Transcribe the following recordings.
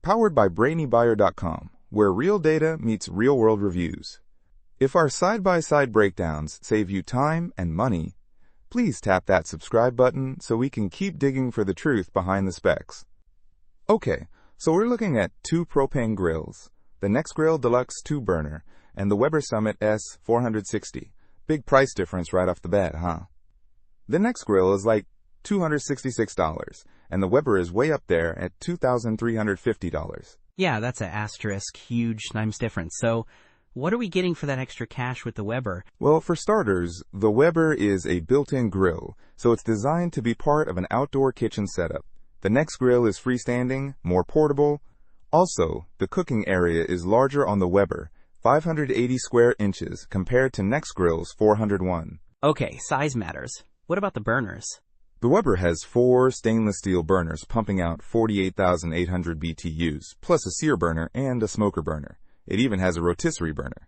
powered by BrainyBuyer.com, where real data meets real-world reviews. If our side-by-side breakdowns save you time and money, please tap that subscribe button so we can keep digging for the truth behind the specs. Okay, so we're looking at two propane grills, the Nexgrill Deluxe 2-burner and the Weber Summit S-460. Big price difference right off the bat, huh? The Nexgrill is like $266, and the Weber is way up there at $2,350. Yeah, that's an asterisk, huge times difference. So, what are we getting for that extra cash with the Weber? Well, for starters, the Weber is a built-in grill, so it's designed to be part of an outdoor kitchen setup. The Nexgrill is freestanding, more portable. Also, the cooking area is larger on the Weber, 580 square inches compared to Nexgrill's 401. Okay, size matters. What about the burners? The Weber has 4 stainless steel burners pumping out 48,800 BTUs, plus a sear burner and a smoker burner. It even has a rotisserie burner.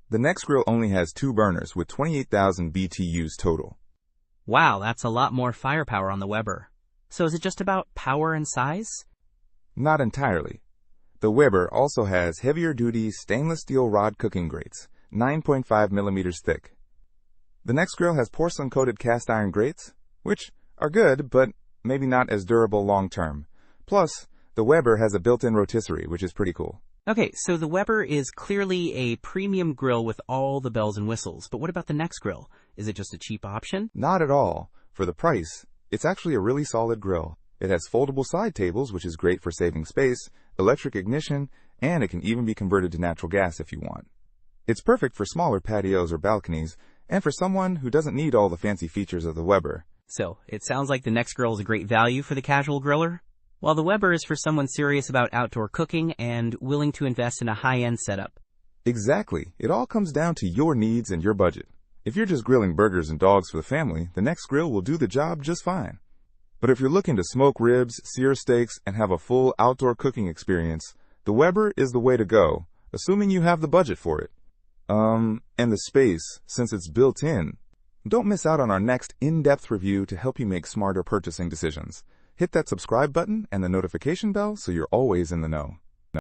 The Nexgrill only has 2 burners with 28,000 BTUs total. Wow, that's a lot more firepower on the Weber. So is it just about power and size? Not entirely. The Weber also has heavier-duty stainless steel rod cooking grates, 9.5 millimeters thick. The Nexgrill has porcelain-coated cast iron grates, which are good, but maybe not as durable long-term. Plus, the Weber has a built-in rotisserie, which is pretty cool. Okay, so the Weber is clearly a premium grill with all the bells and whistles, but what about the Nexgrill? Is it just a cheap option? Not at all. For the price, it's actually a really solid grill. It has foldable side tables, which is great for saving space, electric ignition, and it can even be converted to natural gas if you want. It's perfect for smaller patios or balconies, and for someone who doesn't need all the fancy features of the Weber. So, it sounds like the Nexgrill is a great value for the casual griller, while the Weber is for someone serious about outdoor cooking and willing to invest in a high-end setup. Exactly. It all comes down to your needs and your budget. If you're just grilling burgers and dogs for the family, the Nexgrill will do the job just fine. But if you're looking to smoke ribs, sear steaks, and have a full outdoor cooking experience, the Weber is the way to go, assuming you have the budget for it. And the space, since it's built in. Don't miss out on our next in-depth review to help you make smarter purchasing decisions. Hit that subscribe button and the notification bell so you're always in the know.